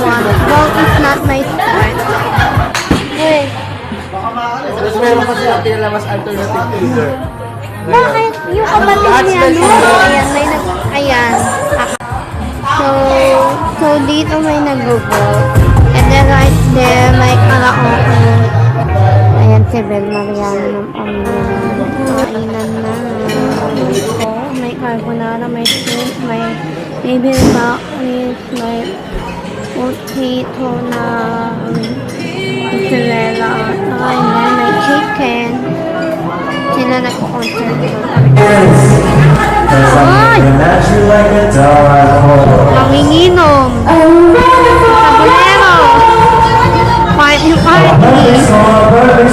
one. Golf is not my sport. Wait, Tapos meron kasi ang pinalamas alternative leader. bakit? Yung kapatid niya, no? Ayan, may nag... Ayan. So dito may nag-vote. And then right there, may karaoke. Ayan, si Bel Mariano ng pamilya namin. Kainan na. May carbonara, may shrimp, may baby back with may potato na mozzarella. And then may chicken. Sila nagko-concert doon. Ay! Manginginom. Sabulero. Party, party.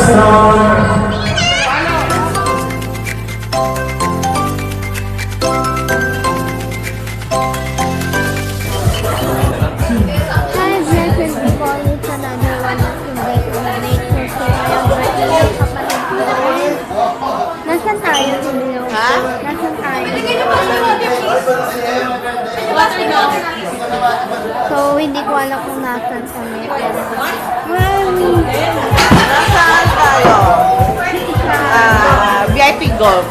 Hi, blessed people. It's another one of the day to the nature. So, ayang birthday ng kapatid ko. Nasaan tayo, Silvio? Ha? Nasaan tayo? So, hindi ko alam kung nasaan kami. Nasaan tayo? VIP Golf.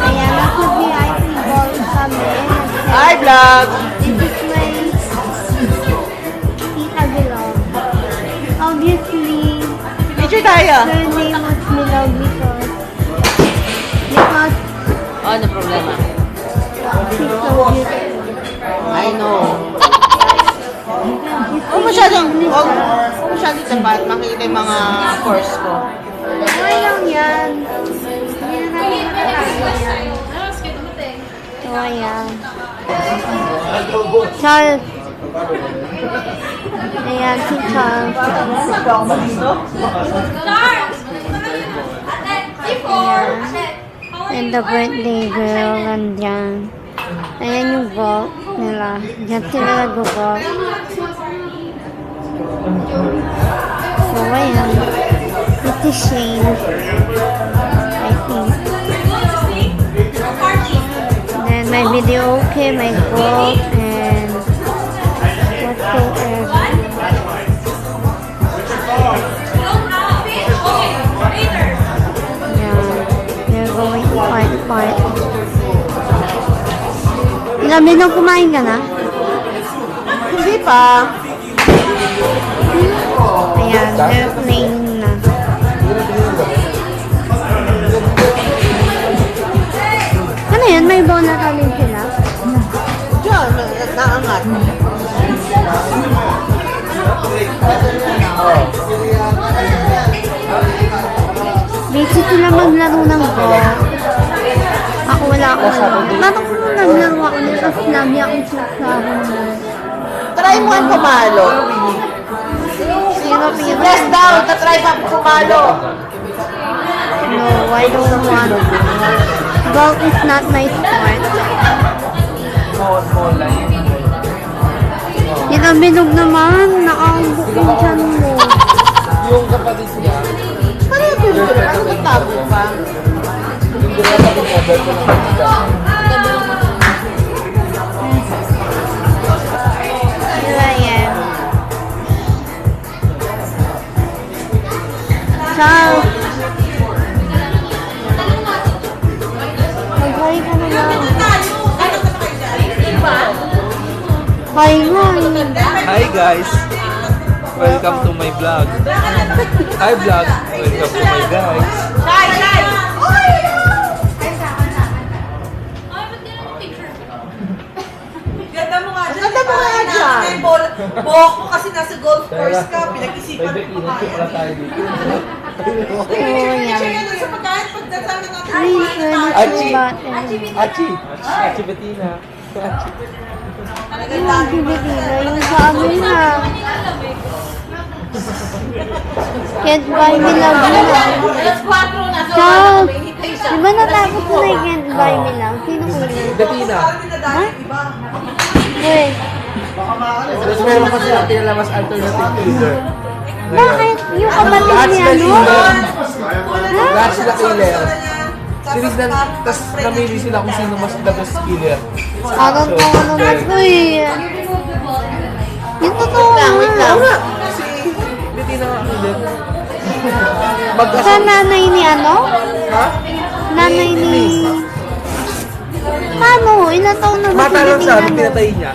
Ayan, nasa VIP golf kami. Hi, vlog! This is my tita Bilog. Obviously, Picture tayo. her name was Bilog because Ano problema? she's so beautiful. I know. Huwag masyadong tapat. Makikita yung mga course ko. Okay lang yan. Hindi na natin makakaya yan. So, ayan. Charles. Ayan, si Charles. Ayan. And the birthday girl nandyan. Ayan yung vault nila. Diyan sila nag-vault. So, ayan. This is Shane. I think. Then, my video okay, my vault, and whatsoever. They're going to part. Ilang minong kumain ka na? Hindi pa. Ayan, they're playing na. Ano yan? May bola ka rin sila? Diyan, naangat. Busy sila maglaro ng ball. Ako wala ako. Parang kung naglaro ako nito, tapos sinabi akong slagsaro mo. Try mo ang pumalo. Sino Press down, try pa pumalo. No, I don't want. Golf is not my sport. Yung bilog naman, nakahubok yung tiyan mo. Yung kapatid niya, Paano yung picture? Ano nagtago pa? yung kapatid niya, dahil ko lang makita. Here I am. Charles! Mag-hi ka na lang. Hi nga. Hi guys! Welcome to my vlog. Hi vlog! Welcome to my guys. Ganda mo nga dyan. Ganda mo nga dyan. Buhok mo kasi nasa golf course ka. Pinag-isipan May mo betinat ko pala tayo dito. Oh, yan. Kaya doon sa pagkain, pagdasama natin. Please, Achi! button. Achi! Achi Bettina. Yung Pilipino, yung sa amin na. Can't buy me love na. Alas 4 na. Charles! Di ba natakot ko na yung can't buy me love? Sino ko yun? Bettina. Ha? Wait, Tapos meron kasi ang pinalamas alternative leader. bakit? Yung kapatid niya, no? Lahat sila killer. Sinignan, tapos namili sila kung sino mas the best killer. Parang kung ano na to eh. Yung totoo Wait lang. nga. Si Bettina Aquilera. Sa Mag-asawa. nanay ni ano? Ha? Nanay ni... Paano? Ilan taon na ba si Bata lang siya, Bettina? pinatay niya.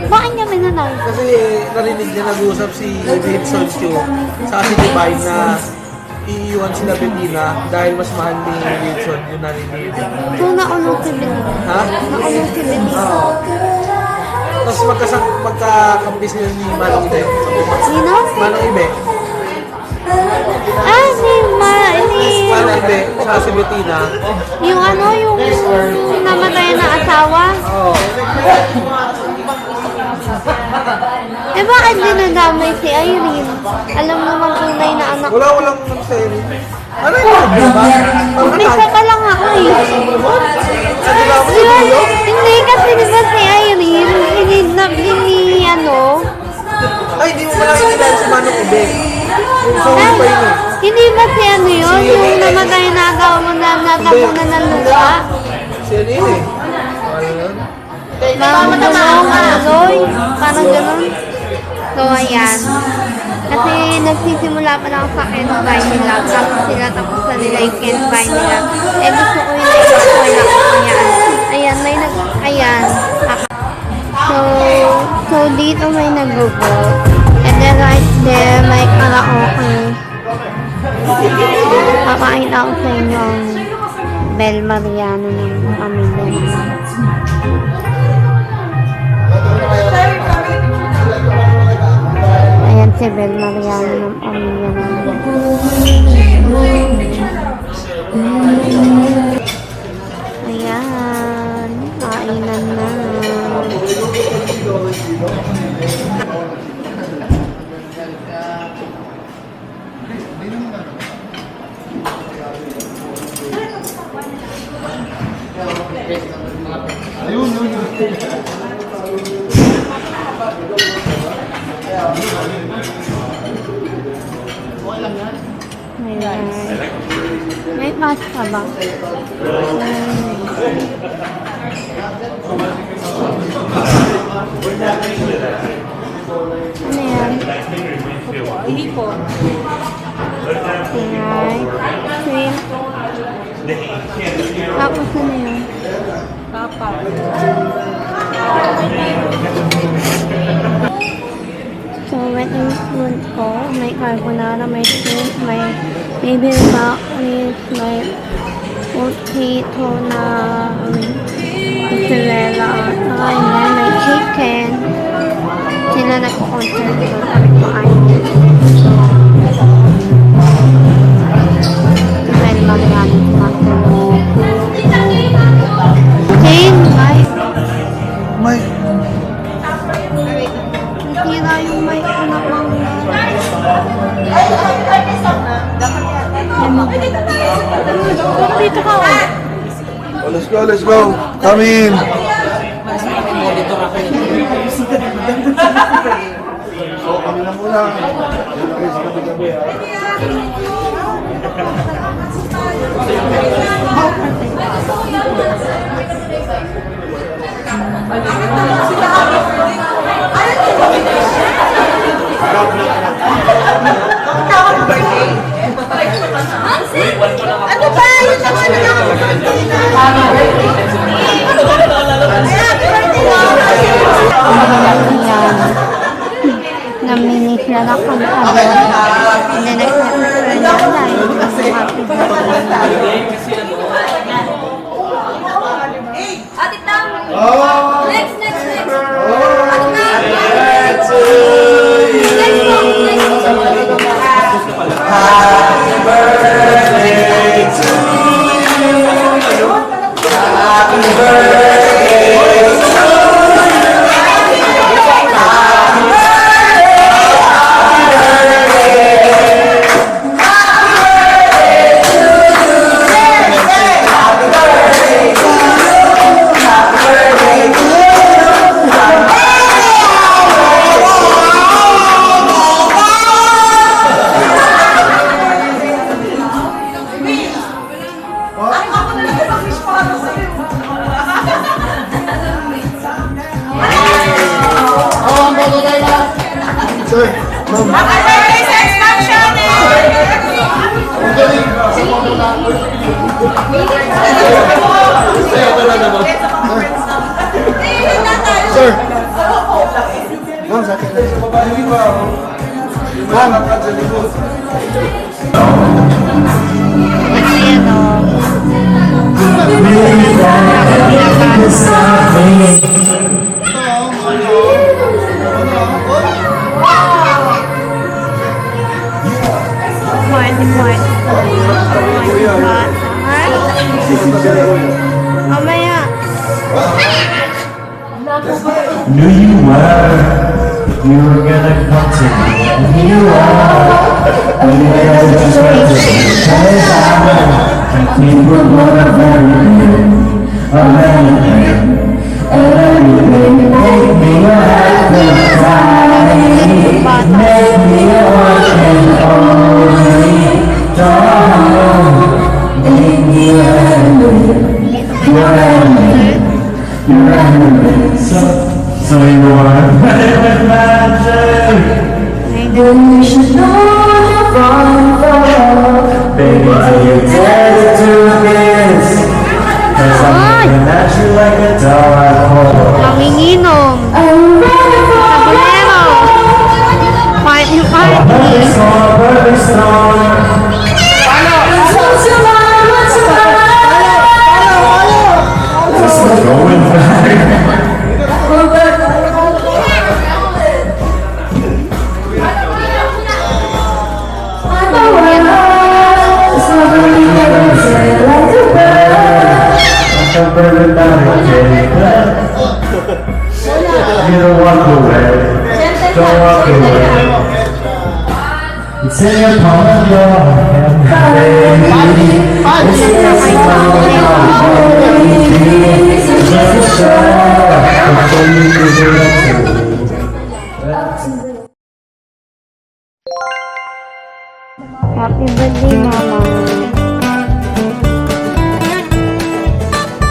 Bakit niya minanay? Kasi narinig niya nag-uusap si Wilson Chu sa si Divine na iiwan sila Bettina dahil mas mahal ni Wilson yung narinig. So, naunong si Bettina. Ha? Naunong si Bettina. Oo. Tapos magkakampi sila ni Manong Ibe. Sino? Manong Ibe. Ah, Manong Ibe, sa si Bettina. yung ano, yung namatay na asawa. Oo. Eh, bakit dinadamay si Irene? Alam naman tunay na anak. Walang seri. Ano yung diba? Umpisa pa lang ako eh. Ano ba ako Di ba? sa dulo? Hindi kasi di ba si Irene, hinidnap din ni ano. Ay, di mo pala kilala si Manong Ibe. Yung sa pa yun eh. Hindi ba si ano yun? Yung namatay na agaw mo na natapunan ng lupa? Si ano yun eh. Ano yun? Mamulong, aluloy, parang ganun. So, ayan. Kasi nagsisimula pa lang sa Ken Vine nila. Tapos sila tapos na nila yung Ken Vine nila. Eh, gusto ko yung wala ko. Ayan, may ayan. So dito may nag-vote. And then right there, may karaoke. Papakita ko sa inyo ang Bel Mariano ng pamilya nila. Ayan si Bel Mariano ng pamilya nila. Ayan, kainan na. Ayan. May pasta ba? Ano yan? Hipon. Alright. Shrimp. Tapos ano yun? Papa. So, wet and fruit ko. May carbonara, may shrimp, may bibimbap with may potato na mozzarella. Saka and then may chicken. Sila nagko-concert ko. Sabi ko ay. Well, maraming kumakalo. Jane, bye. May... Nasira yung mic ko na pang dito ka oh. Oh, let's go. Come in. So, kami na muna. Yan na kayo sa gabi-gabi, ha? Ano ba? Yun naman na lang. Naminis na lang kami agad. And then nag-happy na tayo. Happy birthday. Atik na. Oh! Next. Atik na. To you. Happy birthday to you. Happy birthday to you. Happy birthday. Happy birthday sa expansion Sir. Ma'am, sa akin. Ma'am. Ayan o. Mamaya. Knew you were gonna come to me, and here you are. When you guys are just right to me, cause I think we're gonna everything, everything, make me a happy time, make me a one and only, don't make me a so you are with magic. Then you should know you're wrong, baby, are you dead to this? Cause I'm looking at you like a dog hole. Manginginom. Sabonero. Party, party. Perfect storm. Just going back. You don't walk away, don't walk away. It's in your palm of your hand, baby. It's in your palm of your hand, baby. Just a shot before you give it up to me. Happy birthday, Mama.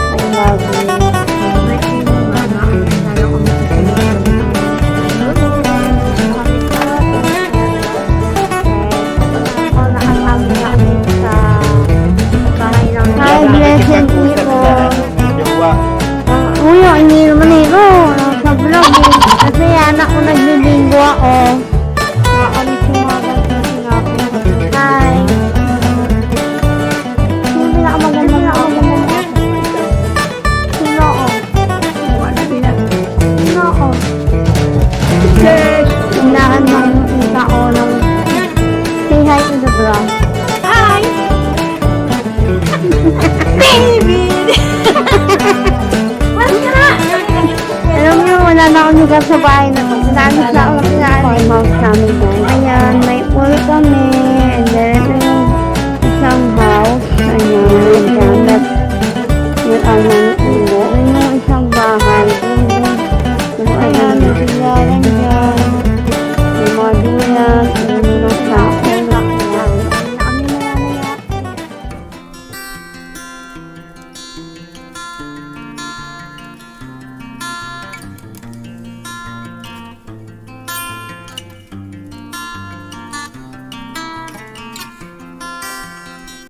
I love you. Happy birthday, Mama. Sana ko Hi, blessed people. Uy, hindi naman ito. Sa vlog eh. Kasi anak ko nagbibinggo ako. Nakakalit yung mga ganito sinabi. Hi. Sino pinakamaganda na ako? Sino ako? Sino ako? Hinahan ng kita ko ng say hi to the vlog. Hi! Baby! Alam niyo, wala na akong lugar sa bahay na to. Sinagos na ako ng kinain. Mouth namin guys. Ayan, may uwi kami.